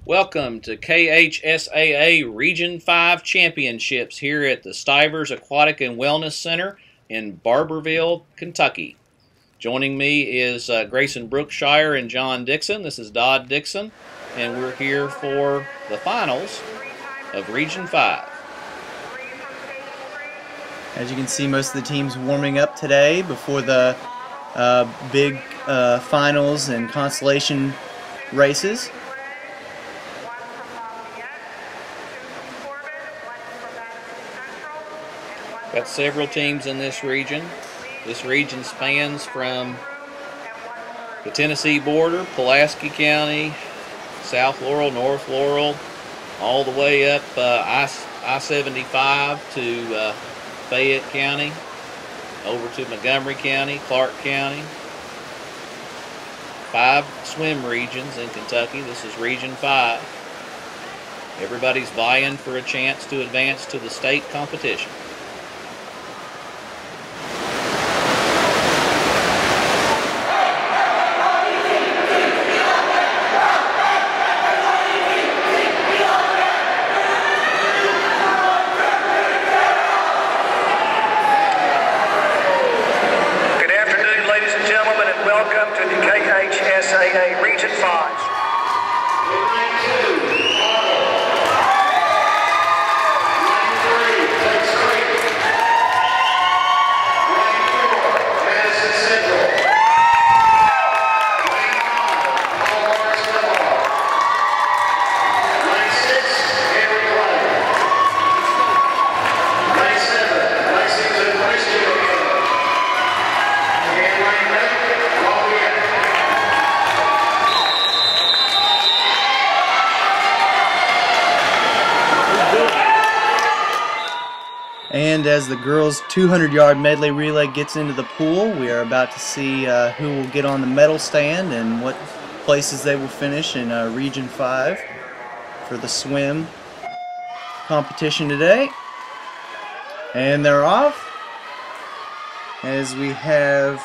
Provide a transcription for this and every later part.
Welcome to KHSAA Region 5 Championships here at the Stivers Aquatic and Wellness Center in Barberville, Kentucky. Joining me is Grayson Brookshire and John Dixon. This is Dodd Dixon, and we're here for the finals of Region 5. As you can see, most of the teams warming up today before the big finals and consolation races. Got several teams in this region. This region spans from the Tennessee border, Pulaski County, South Laurel, North Laurel, all the way up I-75 to Fayette County, over to Montgomery County, Clark County. 5 swim regions in Kentucky. This is Region 5. Everybody's vying for a chance to advance to the state competition. Welcome to the KHSAA Region 5. And as the girls' 200-yard medley relay gets into the pool, we are about to see who will get on the medal stand and what places they will finish in Region 5 for the swim competition today. And they're off as we have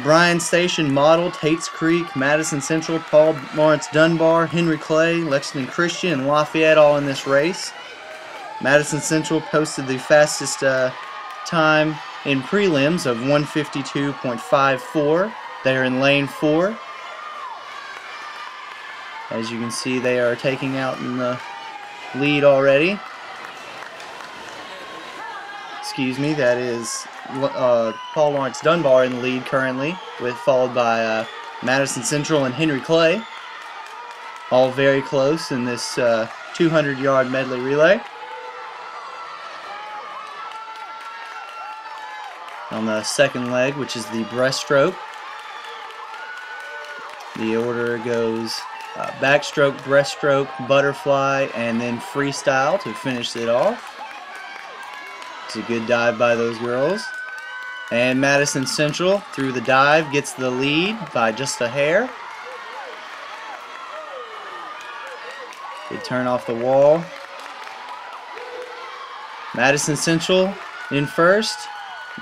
Bryan Station Model, Tates Creek, Madison Central, Paul Lawrence Dunbar, Henry Clay, Lexington Christian, and Lafayette all in this race. Madison Central posted the fastest time in prelims of 1:52.54. They are in lane 4. As you can see, they are taking out in the lead already. Excuse me, that is Paul Lawrence Dunbar in the lead currently, followed by Madison Central and Henry Clay. All very close in this 200-yard medley relay. On the second leg, which is the breaststroke, the order goes backstroke, breaststroke, butterfly, and then freestyle to finish it off. It's a good dive by those girls. And Madison Central, through the dive, gets the lead by just a hair. Good turn off the wall. Madison Central in first.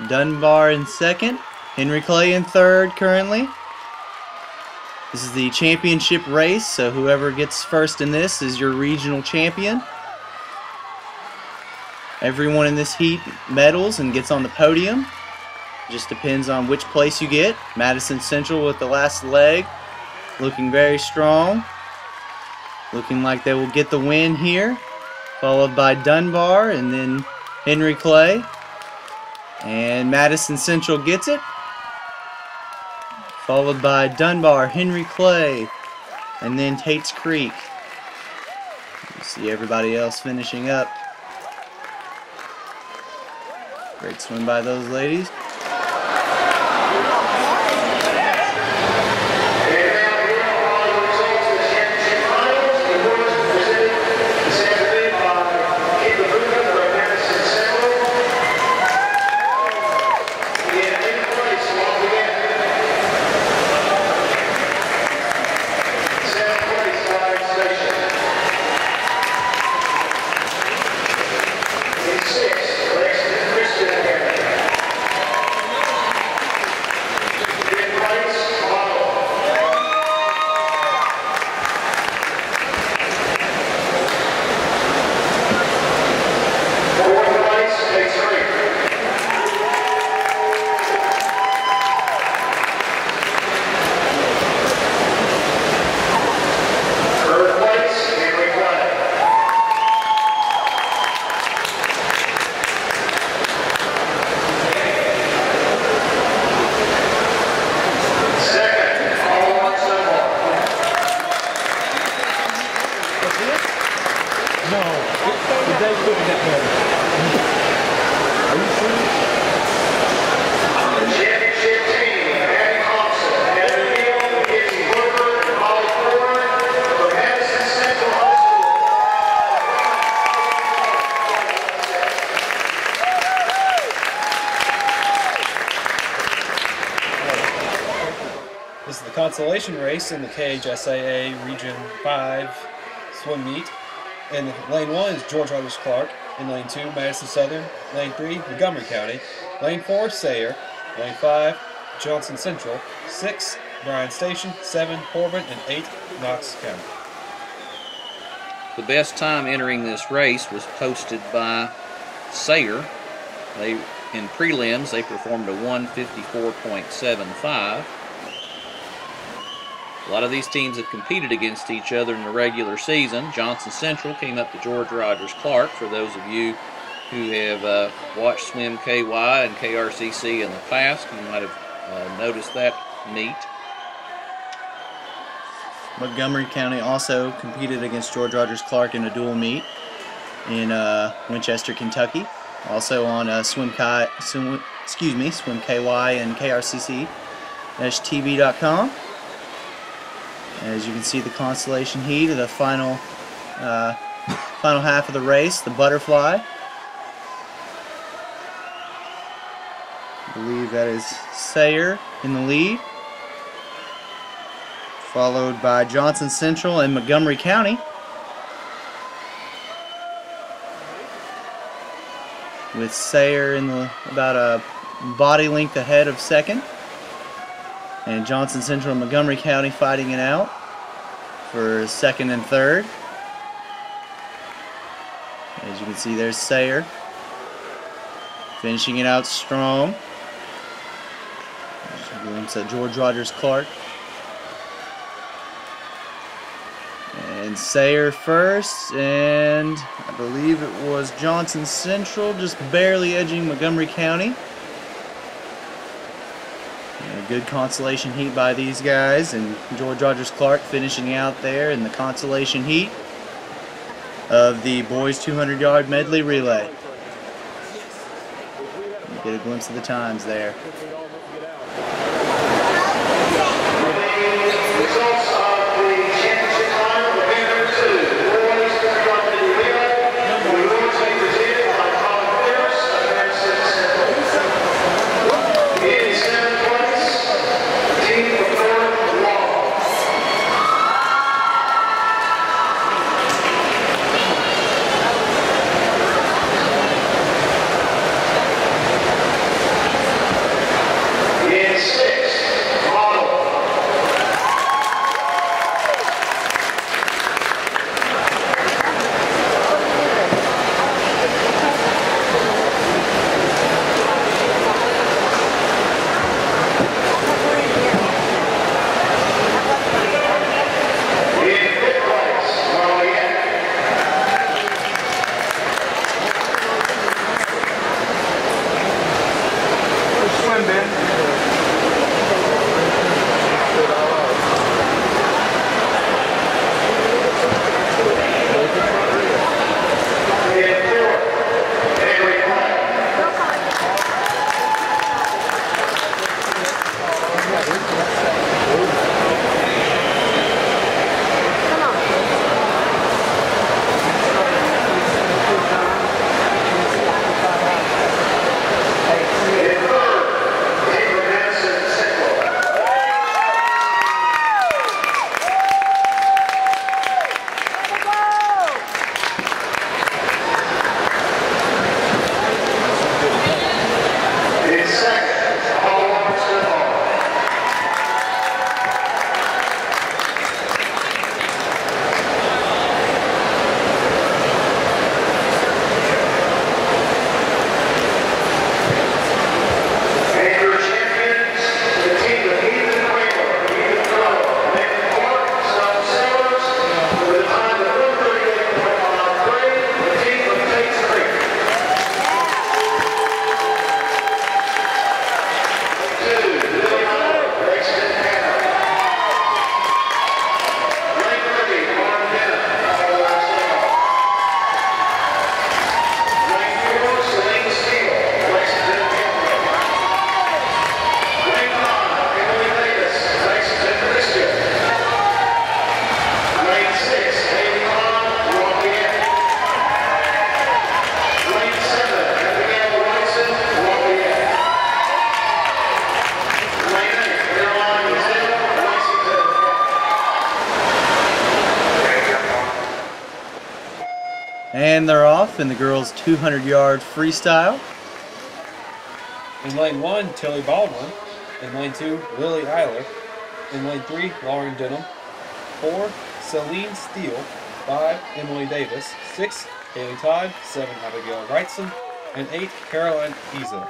Dunbar in second, Henry Clay in third currently. This is the championship race, so whoever gets first in this is your regional champion. Everyone in this heat medals and gets on the podium. Just depends on which place you get. Madison Central with the last leg, looking very strong. Looking like they will get the win here, followed by Dunbar and then Henry Clay. And Madison Central gets it, followed by Dunbar, Henry Clay, and then Tates Creek. You see everybody else finishing up. Great swim by those ladies. Championship team, Eddie Thompson, and the field is Woodward and Molly Ford from Madison Central High This is the consolation race in the KHSAA Region 5 swim meet. In lane 1 is George Rogers Clark. In lane 2, Madison Southern. Lane 3, Montgomery County. Lane 4, Sayre. Lane 5, Johnson Central. 6, Bryan Station. 7, Corbin. And 8, Knox County. The best time entering this race was posted by Sayre. In prelims, they performed a 1:54.75. A lot of these teams have competed against each other in the regular season. Johnson Central came up to George Rogers Clark. For those of you who have watched Swim KY and KRCC in the past, you might have noticed that meet. Montgomery County also competed against George Rogers Clark in a dual meet in Winchester, Kentucky. Also on Swim KY and KRCC-TV.com. As you can see, the consolation heat of the final half of the race, the butterfly. I believe that is Sayre in the lead, followed by Johnson Central and Montgomery County. With Sayre in about a body length ahead of second. And Johnson Central and Montgomery County fighting it out for second and third. As you can see, there's Sayre finishing it out strong. There's a glimpse at George Rogers Clark. And Sayre first, and I believe it was Johnson Central just barely edging Montgomery County. A good consolation heat by these guys, and George Rogers Clark finishing out there in the consolation heat of the boys 200-yard medley relay. You get a glimpse of the times there. And they're off in the girls' 200-yard freestyle. In lane 1, Tilly Baldwin. In lane 2, Lily Eiler. In lane 3, Lauren Denham. 4, Celine Steele. 5, Emily Davis. 6, Haley Todd. 7, Abigail Wrightson. And 8, Caroline Easer.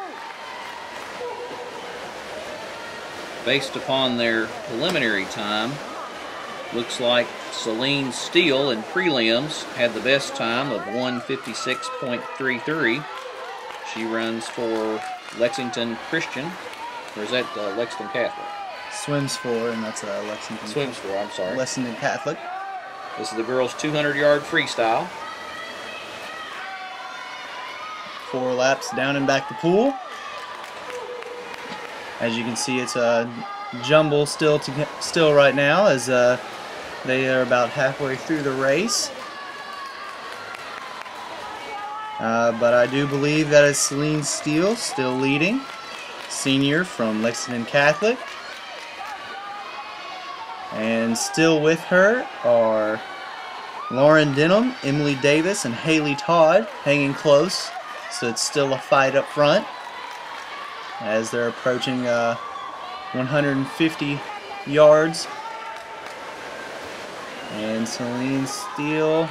Based upon their preliminary time, looks like Celine Steele in prelims had the best time of 1:56.33. She runs for Lexington Christian, or is that Lexington Catholic? Swims for, and that's Lexington. Swims for, I'm sorry. Lexington Catholic. This is the girls' 200-yard freestyle. 4 laps down and back to pool. As you can see, it's a jumble still right now, as they are about halfway through the race. But I do believe that is Celine Steele still leading, senior from Lexington Catholic. And still with her are Lauren Denham, Emily Davis, and Haley Todd hanging close. So it's still a fight up front as they're approaching 150 yards. And Celine Steele.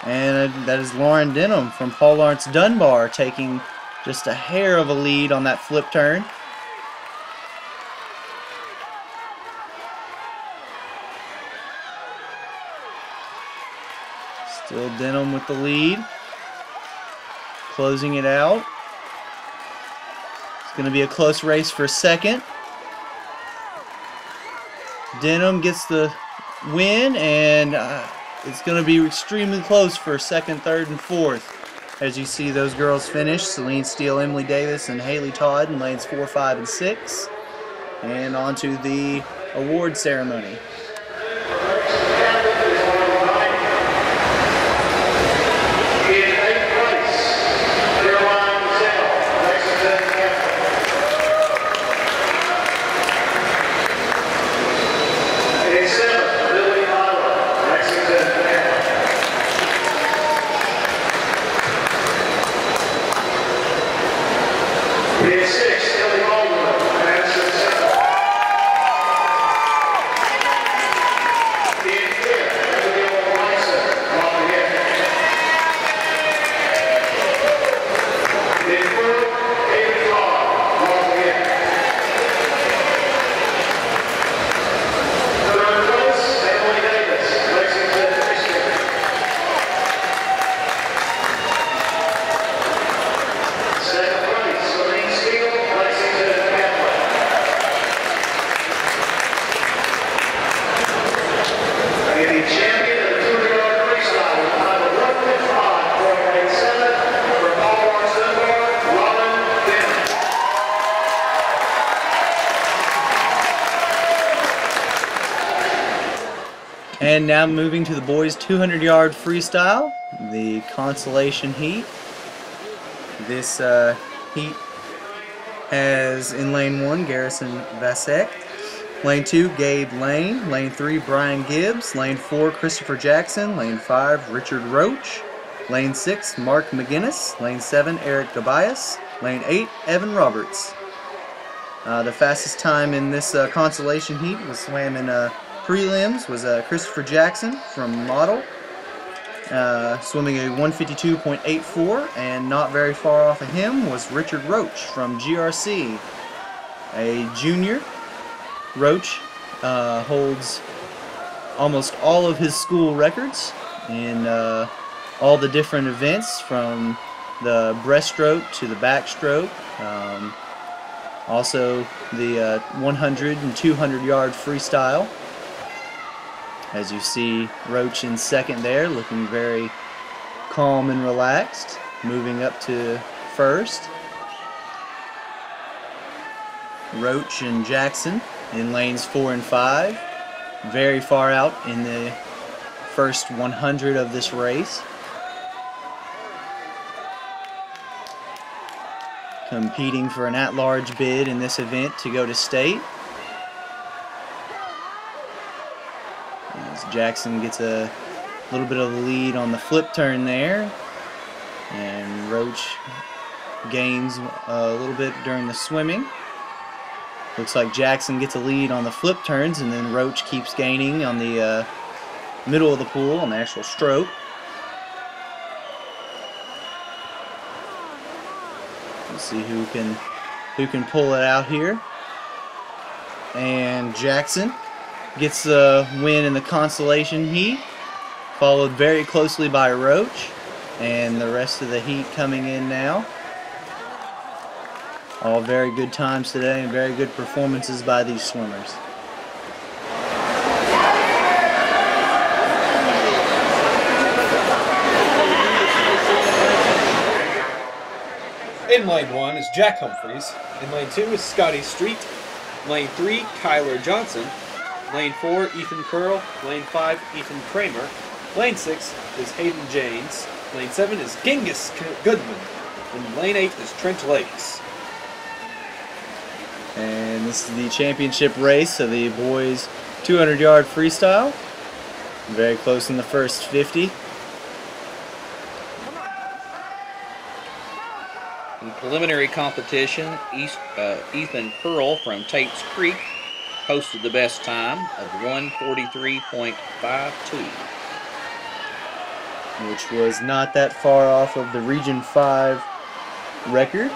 And that is Lauren Denham from Paul Lawrence Dunbar taking just a hair of a lead on that flip turn. Still Denham with the lead. Closing it out. It's going to be a close race for second. Denham gets the win, and it's going to be extremely close for second, third, and fourth. As you see those girls finish, Celine Steele, Emily Davis, and Haley Todd in lanes 4, 5, and 6. And on to the award ceremony. And now moving to the boys' 200-yard freestyle, the consolation heat. This heat has in lane 1 Garrison Vasek, lane 2 Gabe Lane, lane 3 Brian Gibbs, lane 4 Christopher Jackson, lane 5 Richard Roach, lane 6 Mark McGinnis, lane 7 Eric Gabias, lane 8 Evan Roberts. The fastest time in this consolation heat was swam in prelims was Christopher Jackson from Model, swimming a 152.84, and not very far off of him was Richard Roach from GRC, a junior. Roach holds almost all of his school records in all the different events, from the breaststroke to the backstroke, also the 100 and 200 yard freestyle. As you see Roach in second there, looking very calm and relaxed, moving up to first. Roach and Jackson in lanes 4 and 5, very far out in the first 100 of this race. Competing for an at-large bid in this event to go to state. As Jackson gets a A little bit of the lead on the flip turn there. And Roach gains a little bit during the swimming. Looks like Jackson gets a lead on the flip turns, and then Roach keeps gaining on the middle of the pool on the actual stroke. Let's see who can pull it out here. And Jackson gets the win in the consolation heat, followed very closely by Roach, and the rest of the heat coming in now. All very good times today and very good performances by these swimmers. In lane 1 is Jack Humphreys. In lane 2 is Scotty Street. Lane 3, Kyler Johnson. Lane 4, Ethan Curl. Lane 5, Ethan Kramer. Lane 6 is Hayden James. Lane 7 is Genghis Goodman. And lane 8 is Trent Lakes. And this is the championship race of the boys 200-yard freestyle. Very close in the first 50. In preliminary competition, Ethan Curl from Tate's Creek posted the best time of 1:43.52. Which was not that far off of the Region 5 record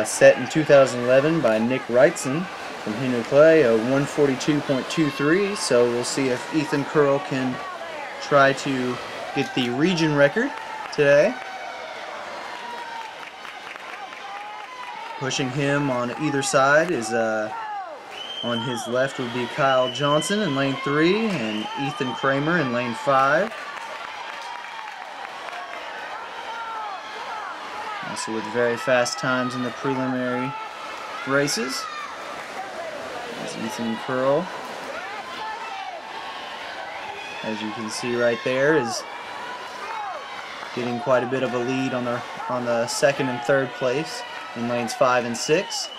set in 2011 by Nick Wrightson from Henry Clay, a 1:42.23. So we'll see if Ethan Curl can try to get the region record today. Pushing him on either side is on his left would be Kyle Johnson in lane 3 and Ethan Kramer in lane 5. Also with very fast times in the preliminary races. There's Ethan Curl. As you can see right there, is getting quite a bit of a lead on the second and third place in lanes 5 and 6.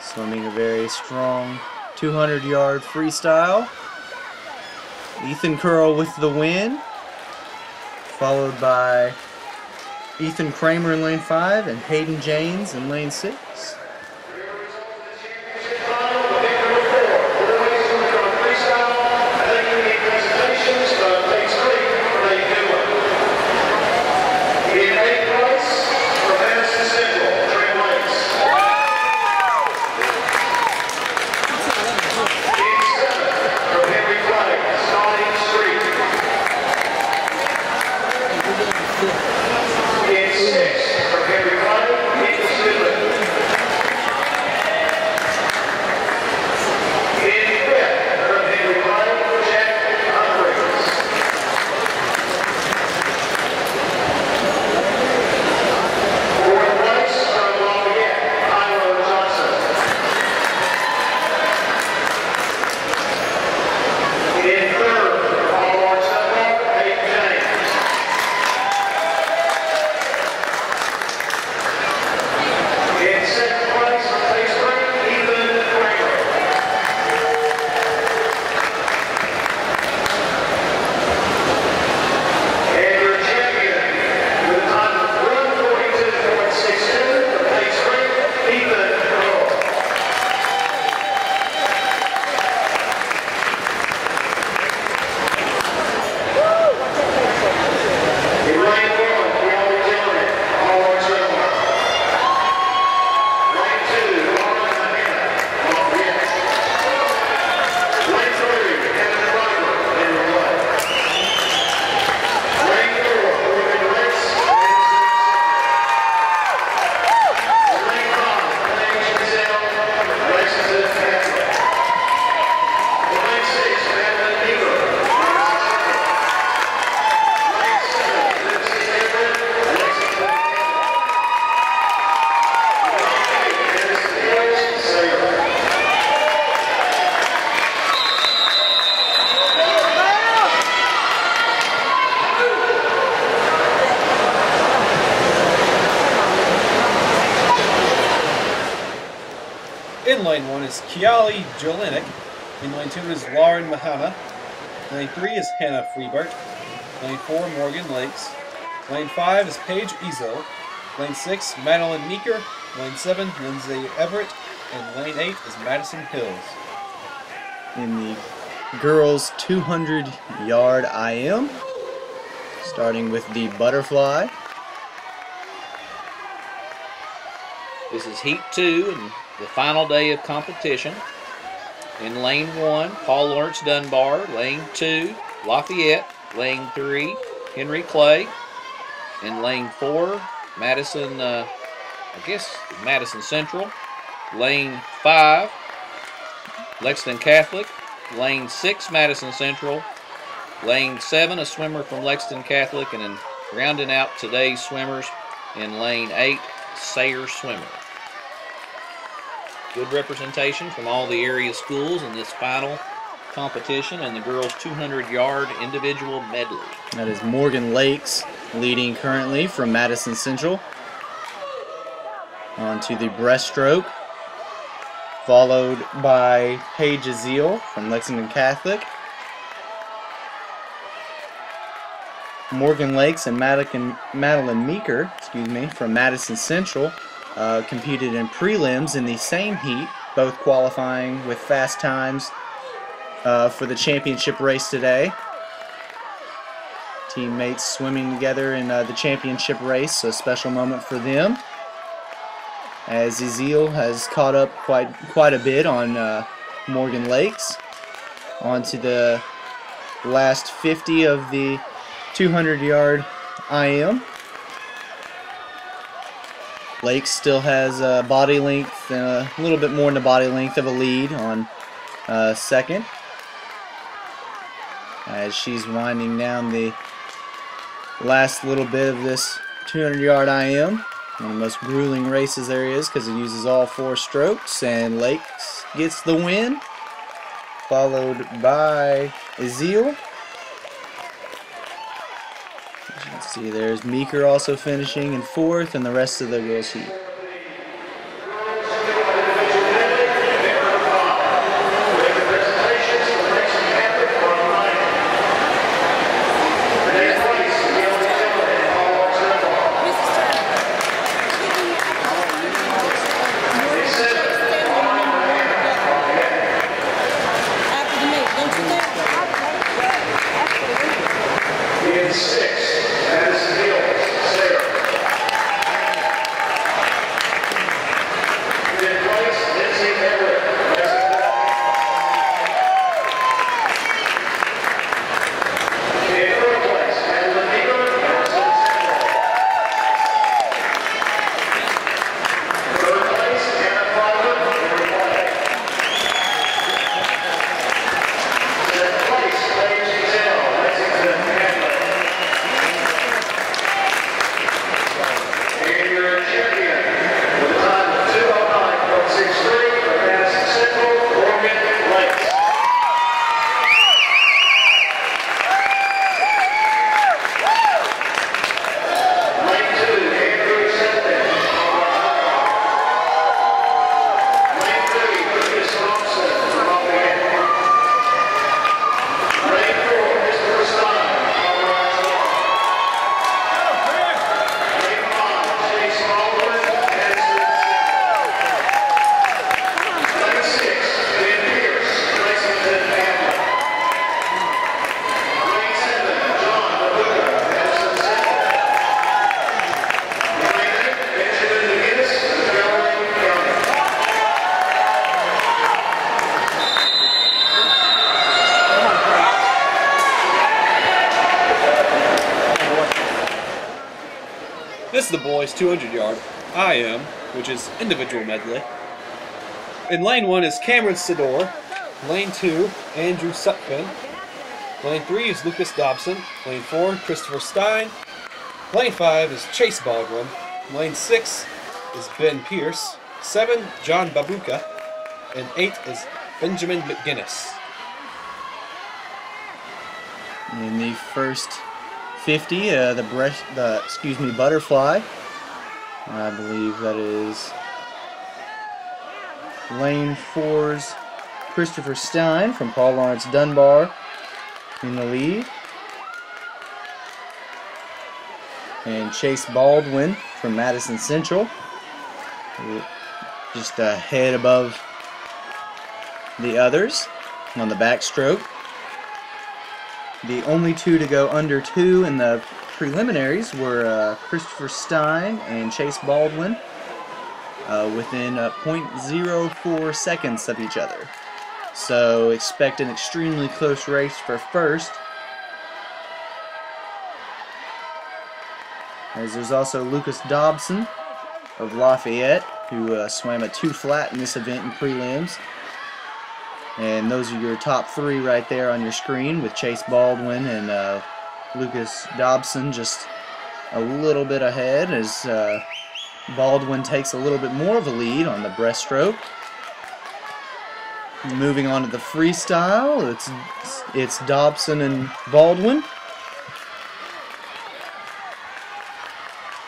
Swimming a very strong 200-yard freestyle. Ethan Curl with the win, followed by Ethan Kramer in lane 5 and Hayden James in lane 6. is Kiali Jolinek. In lane 2 is Lauren Mahana. Lane 3 is Hannah Freebert. Lane 4, Morgan Lakes. Lane 5 is Paige Ezel. Lane 6, Madeline Meeker. Lane 7, Lindsay Everett. And lane 8 is Madison Hills. In the girls 200-yard IM, starting with the butterfly. This is heat 2 and the final day of competition. In lane 1, Paul Lawrence Dunbar. Lane 2, Lafayette. Lane 3, Henry Clay. In lane 4, Madison, Madison Central. Lane 5, Lexington Catholic. Lane 6, Madison Central. Lane 7, a swimmer from Lexington Catholic. And then rounding out today's swimmers in lane 8, Sayre Swimmer. Good representation from all the area schools in this final competition and the girls' 200-yard individual medley. That is Morgan Lakes leading currently from Madison Central. On to the breaststroke, followed by Paige Ezel from Lexington Catholic. Morgan Lakes and Madeline Meeker, from Madison Central, competed in prelims in the same heat, both qualifying with fast times for the championship race today. Teammates swimming together in the championship race, so a special moment for them. As Ezel has caught up quite a bit on Morgan Lakes. On to the last 50 of the 200-yard IM. Lakes still has body length, a little bit more than the body length of a lead on second, as she's winding down the last little bit of this 200-yard IM. One of the most grueling races there is because it uses all 4 strokes, and Lakes gets the win, followed by Ezel. As you can see, there's Meeker also finishing in 4th, and the rest of the girls' heat. This is the boys' 200-yard IM, which is individual medley. In lane 1 is Cameron Sidor. Lane 2, Andrew Sutphin. Lane 3 is Lucas Dobson. Lane 4, Christopher Stein. Lane 5 is Chase Baldwin. Lane 6 is Ben Pierce. 7, John Babuka. And 8 is Benjamin McGinnis. In the first 50, the butterfly. I believe that is Lane 4's Christopher Stein from Paul Lawrence Dunbar in the lead. And Chase Baldwin from Madison Central, just a head above the others on the backstroke. The only two to go under 2 in the preliminaries were Christopher Stein and Chase Baldwin, within 0.04 seconds of each other. So expect an extremely close race for first. As there's also Lucas Dobson of Lafayette, who swam a 2 flat in this event in prelims. And those are your top 3 right there on your screen, with Chase Baldwin and Lucas Dobson just a little bit ahead, as Baldwin takes a little bit more of a lead on the breaststroke. Moving on to the freestyle, it's Dobson and Baldwin.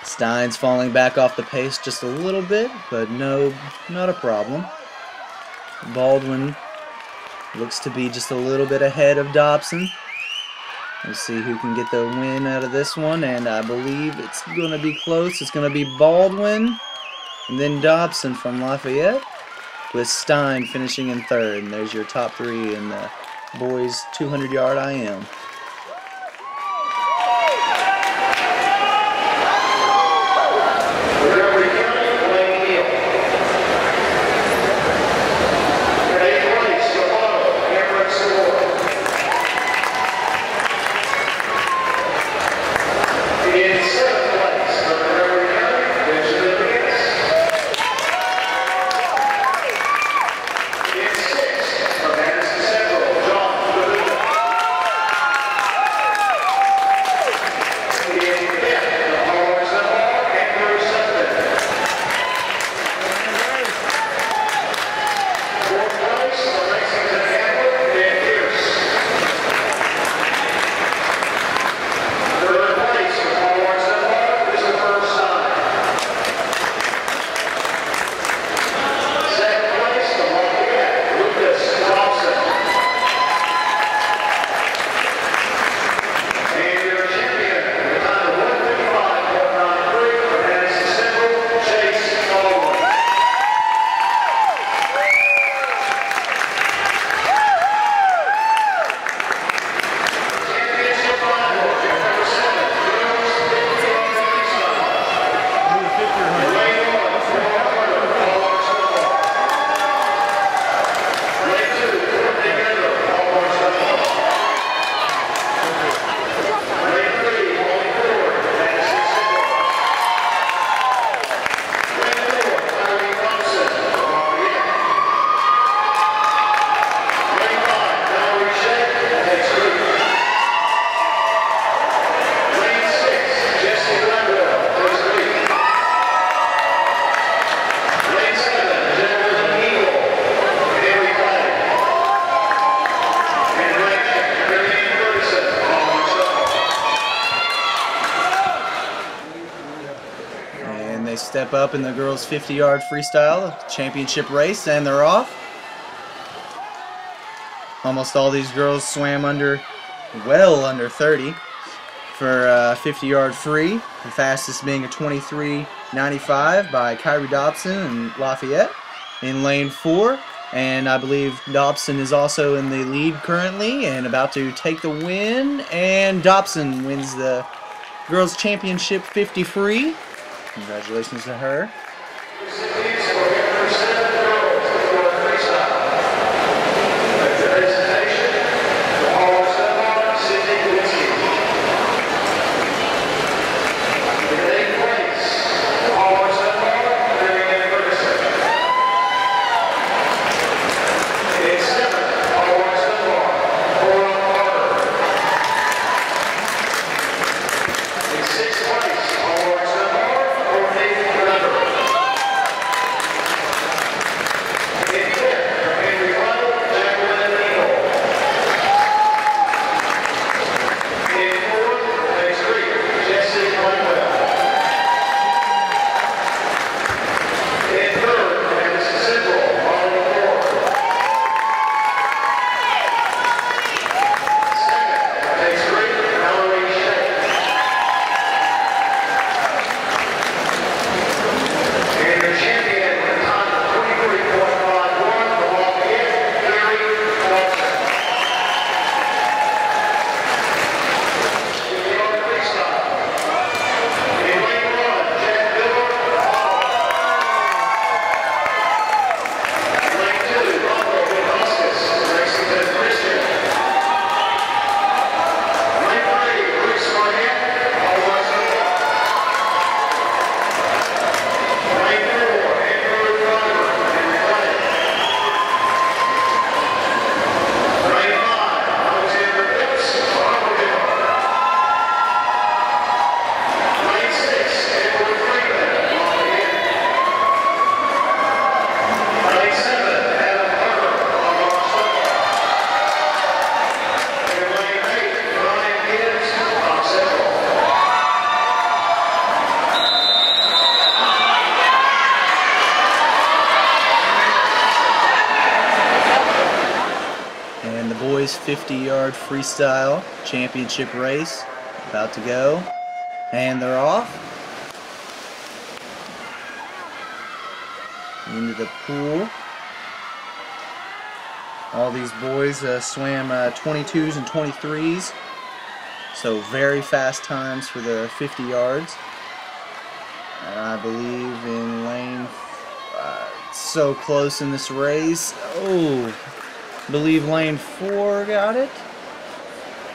Stein's falling back off the pace just a little bit, but no, not a problem. Baldwin looks to be just a little bit ahead of Dobson. Let's see who can get the win out of this one, and I believe it's going to be close. It's going to be Baldwin and then Dobson from Lafayette, with Stein finishing in 3rd. And there's your top 3 in the boys 200-yard IM. They step up in the girls' 50-yard freestyle championship race, and they're off. Almost all these girls swam well under 30 for a 50-yard free. The fastest being a 23:95 by Kyrie Dobson and Lafayette in lane 4. And I believe Dobson is also in the lead currently and about to take the win. And Dobson wins the girls' championship 50 free. Congratulations to her. In 6th place, Paul Lawrence Dunbar, 4th, 8th, 50-yard freestyle championship race about to go. And they're off into the pool. All these boys swam 22s and 23s, so very fast times for the 50 yards. And I believe in lane, so close in this race. Oh, I believe lane 4 got it.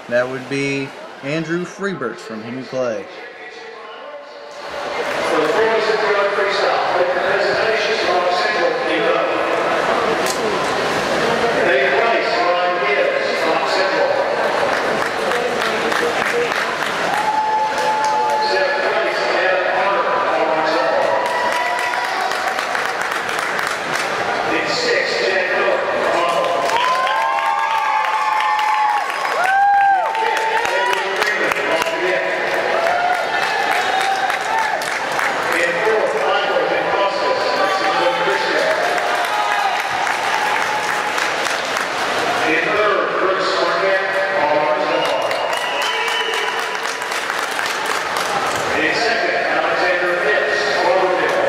That would be Andrew Freebert from Henry Clay. For the 46-yard freestyle, with the presentations from Central Team up. Eighth place, Ryan Gibbs from Central. Seventh place, Adam Carter from Marcel. In sixth, Jack Cook from Marvel. In fifth, Edward Freeman from Lafayette. In fourth, Michael and Costas, Lexington Christian. In third, Bruce Marquette, Marcel. In second, Alexander Pitts, Cloverville.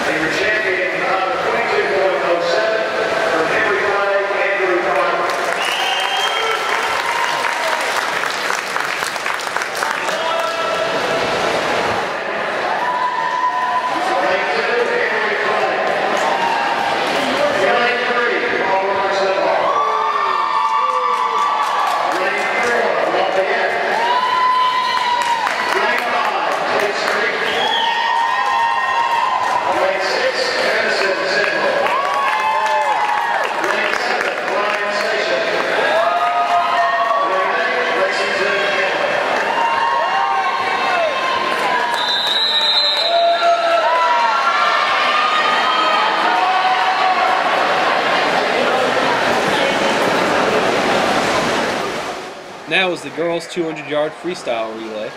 And your champion in time of 22.07 from Henry Clay, Andrew Primer. Lane 2, Henry Clay. Lane 3, Paul Marcel. Lane 4, Lafayette. Lane 5, Tate Street. Lane 6, Madison Central. Lane 7, Bryan Station. Lane 8, Lexington County. Now is the girls' 200-yard freestyle relay.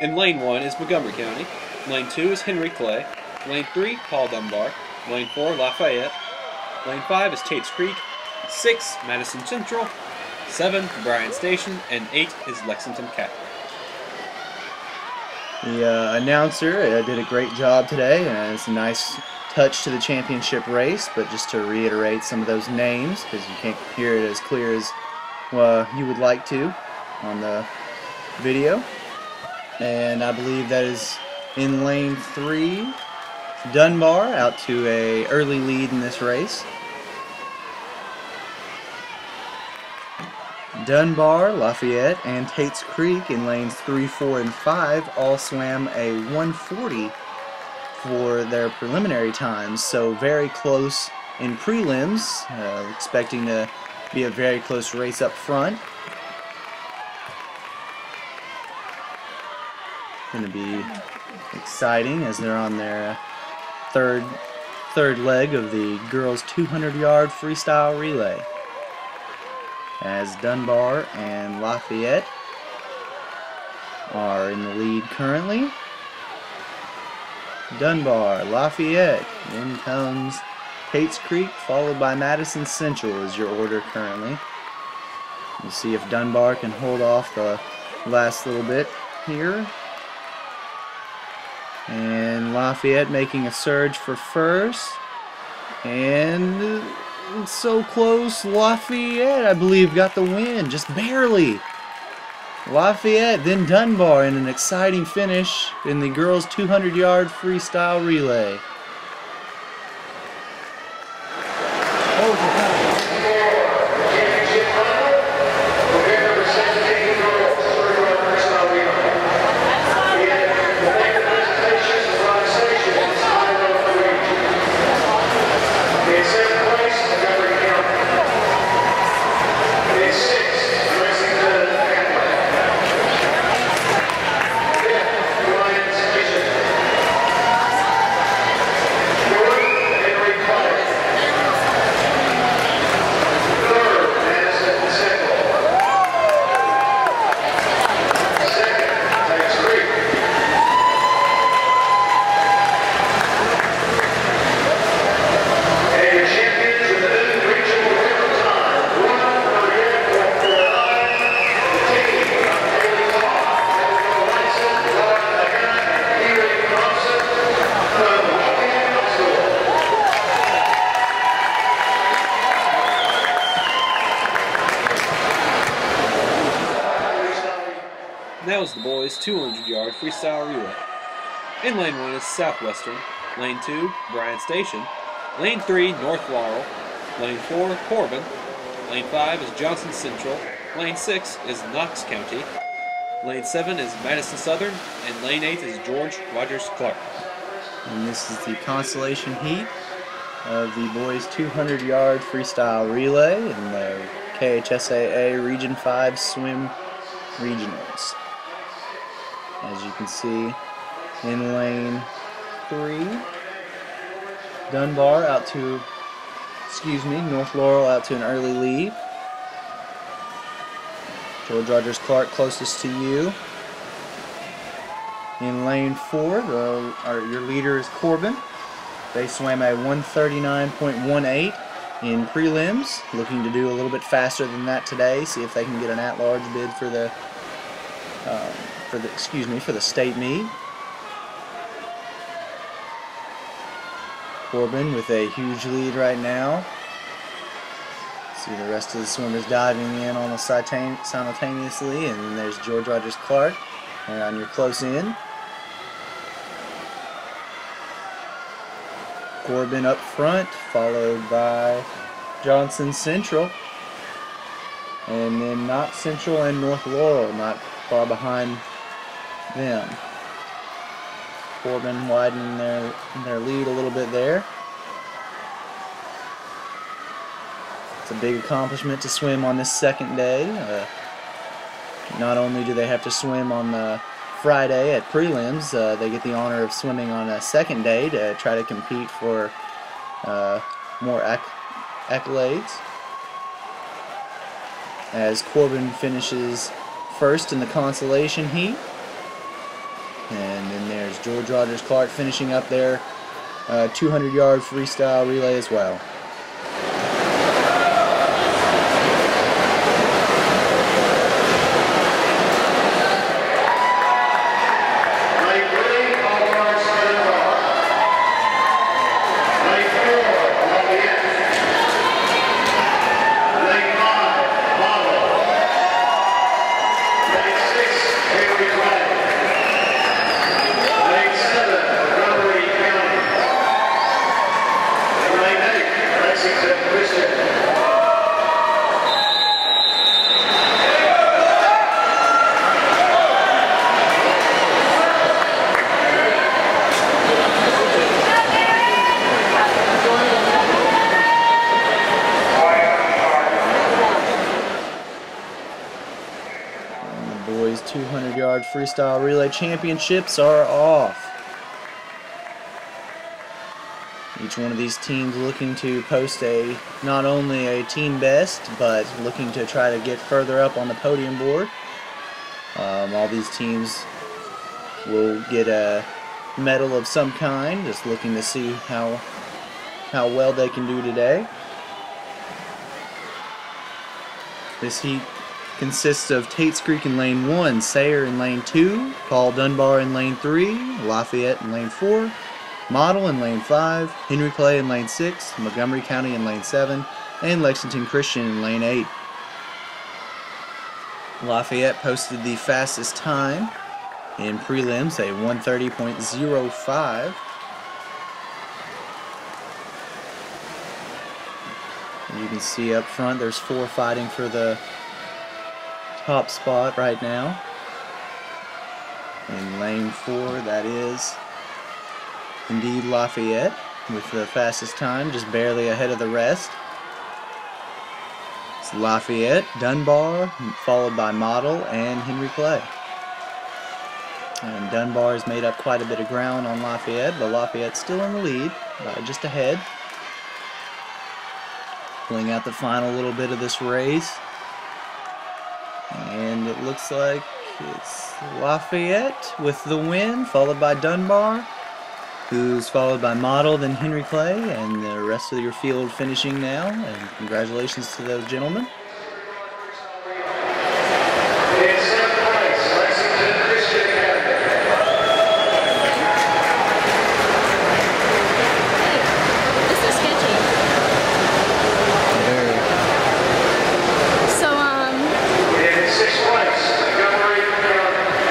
In lane 1 is Montgomery County. Lane 2 is Henry Clay. Lane 3, Paul Dunbar. Lane 4, Lafayette. Lane 5 is Tate's Creek. 6, Madison Central. 7, Bryan Station. And 8 is Lexington Catholic. The announcer did a great job today, and it's a nice touch to the championship race. But just to reiterate some of those names, because you can't hear it as clear as you would like to on the video. And I believe that is in lane 3, Dunbar out to a early lead in this race. Dunbar, Lafayette, and Tate's Creek in lanes 3, 4, and 5 all swam a 1:40 for their preliminary times, so very close in prelims, expecting to be a very close race up front. Going to be exciting as they're on their third leg of the girls' 200-yard freestyle relay, as Dunbar and Lafayette are in the lead currently. Dunbar, Lafayette, then comes Tate's Creek, followed by Madison Central is your order currently. We'll see if Dunbar can hold off the last little bit here. And Lafayette making a surge for first. And it's so close. Lafayette, I believe, got the win, just barely. Lafayette, then Dunbar in an exciting finish in the girls' 200-yard freestyle relay. That was the boys' 200-yard freestyle relay. In lane 1 is Southwestern, lane 2, Bryan Station, lane 3, North Laurel, lane 4, Corbin, lane 5 is Johnson Central, lane 6 is Knox County, lane 7 is Madison Southern, and lane 8 is George Rogers Clark. And this is the consolation heat of the boys' 200-yard freestyle relay in the KHSAA Region 5 Swim Regionals. As you can see, in lane 3, Dunbar out to, North Laurel out to an early lead. George Rogers Clark closest to you. In lane 4, your leader is Corbin. They swam a 139.18 in prelims, looking to do a little bit faster than that today. See if they can get an at-large bid for the state meet. Corbin with a huge lead right now. See the rest of the swimmers diving in almost simultaneously, and then there's George Rogers Clark and on your close in. Corbin up front, followed by Johnson Central, and then Knox Central and North Laurel not far behind them. Corbin widening their lead a little bit there. It's a big accomplishment to swim on this second day. Not only do they have to swim on the Friday at prelims, they get the honor of swimming on a second day to try to compete for more accolades. As Corbin finishes first in the consolation heat, and then there's George Rogers Clark finishing up their 200-yard freestyle relay as well. Boys 200-yard freestyle relay championships are off. Each one of these teams looking to post not only a team best, but looking to try to get further up on the podium board. All these teams will get a medal of some kind, just looking to see how well they can do today. This heat consists of Tate's Creek in lane 1, Sayre in lane 2, Paul Dunbar in lane 3, Lafayette in lane 4, Model in lane 5, Henry Clay in lane 6, Montgomery County in lane 7, and Lexington Christian in lane 8. Lafayette posted the fastest time in prelims, a 130.05. You can see up front there's 4 fighting for the top spot right now. In lane 4, that is indeed Lafayette with the fastest time, just barely ahead of the rest. It's Lafayette, Dunbar, followed by Model and Henry Clay. And Dunbar has made up quite a bit of ground on Lafayette, but Lafayette's still in the lead, just ahead. Pulling out the final little bit of this race. And it looks like it's Lafayette with the win, followed by Dunbar, who's followed by Model, then Henry Clay, and the rest of your field finishing now. And congratulations to those gentlemen. In seventh place, Lexington Christian Academy. This is sketchy. Very. So, In sixth place, Montgomery County.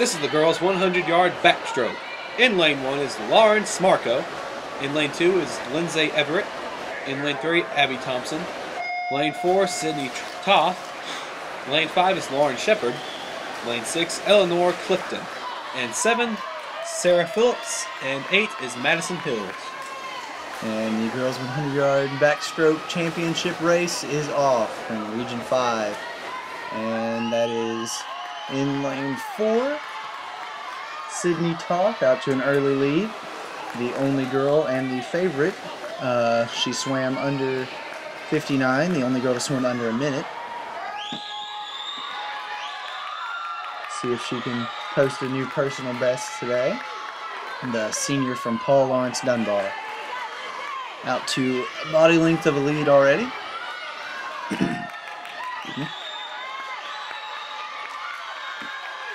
This is the girls' 100-yard backstroke. In lane 1 is Lauren Smarko. In lane 2 is Lindsay Everett. In lane 3, Abby Thompson. Lane 4, Sydney Toth. Lane 5 is Lauren Shepard. Lane 6, Eleanor Clifton. And 7, Sarah Phillips. And 8 is Madison Hills. And the girls 100-yard backstroke championship race is off from Region 5. And that is in lane 4, Sydney Toth out to an early lead. The only girl and the favorite. She swam under 59, the only girl to swim under a minute. See if she can post a new personal best today. The senior from Paul Lawrence Dunbar. Out to a body length of a lead already.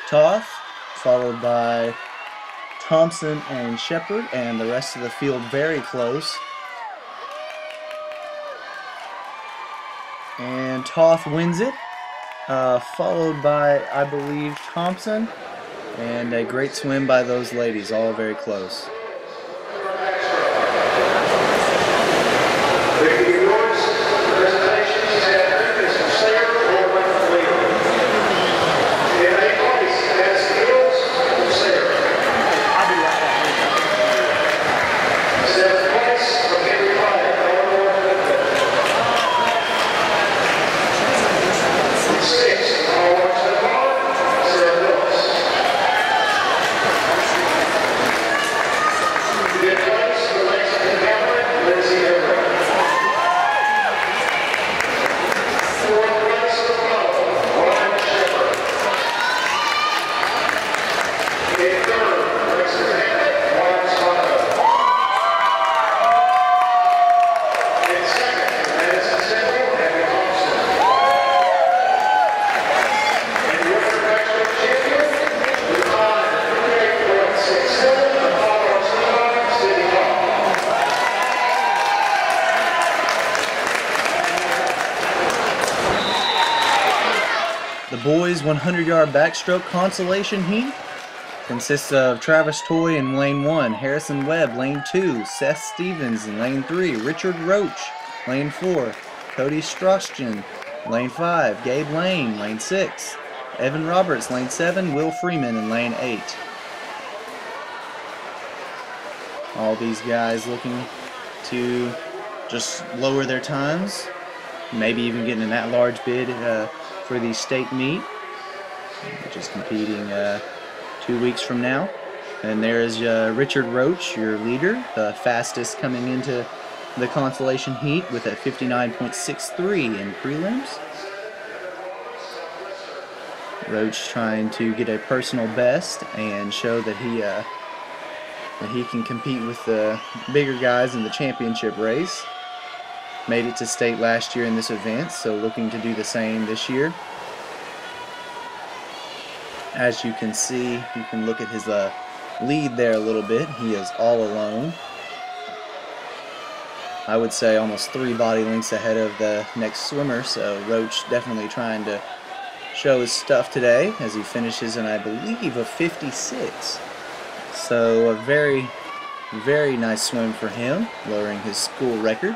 Toth, followed by Thompson and Shepard, and the rest of the field very close. And Toth wins it, followed by, I believe, Thompson, and a great swim by those ladies, all very close. The boys' 100-yard backstroke consolation heat consists of Travis Toy in lane 1, Harrison Webb lane 2, Seth Stevens in lane 3, Richard Roach lane 4, Cody Straustian lane 5, Gabe Lane lane 6, Evan Roberts lane 7, Will Freeman in lane 8. All these guys looking to just lower their times, maybe even getting an at-large bid for the state meet, which is competing 2 weeks from now. And there's Richard Roach, your leader, the fastest coming into the consolation heat with a 59.63 in prelims. Roach trying to get a personal best and show that he can compete with the bigger guys in the championship race. Made it to state last year in this event, so looking to do the same this year. As you can see, you can look at his lead there a little bit. He is all alone. I would say almost 3 body lengths ahead of the next swimmer, so Roach definitely trying to show his stuff today as he finishes in, I believe, a 56. So a very, very nice swim for him, lowering his school record.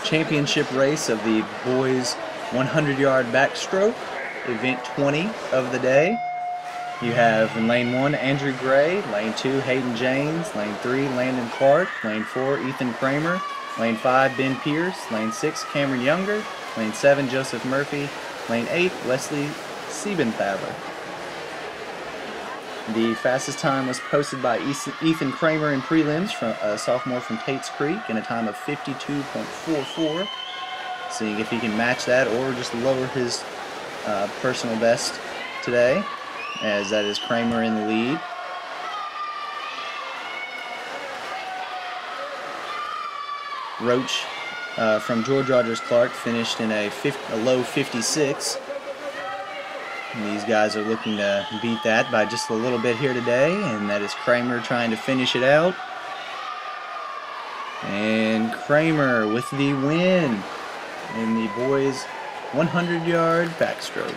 Championship race of the boys 100-yard backstroke, event 20 of the day. You have in lane 1 Andrew Gray, lane 2 Hayden James, lane 3 Landon Clark, lane 4 Ethan Kramer, lane 5 Ben Pierce, lane 6 Cameron Younger, lane 7 Joseph Murphy, lane 8 Wesley Siebenthaler. The fastest time was posted by Ethan Kramer in prelims, from a sophomore from Tate's Creek, in a time of 52.44. Seeing if he can match that or just lower his personal best today, as that is Kramer in the lead. Roach from George Rogers Clark finished in a low 56. And these guys are looking to beat that by just a little bit here today, and that is Kramer trying to finish it out. And Kramer with the win in the boys' 100-yard backstroke.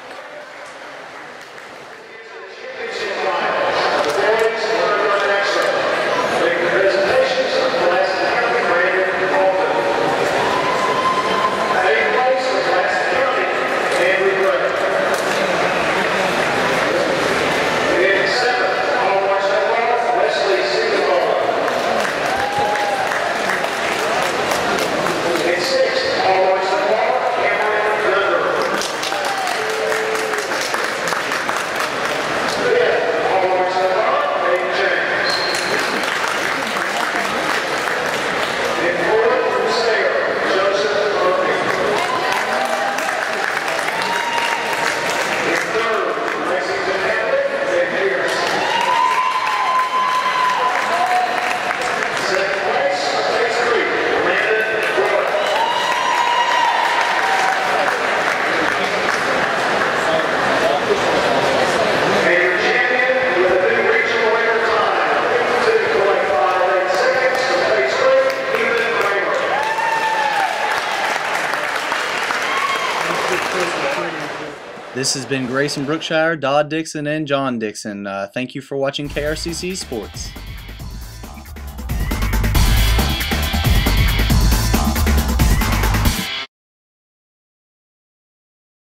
This has been Grayson Brookshire, Dodd Dixon, and John Dixon. Thank you for watching KRCC Sports.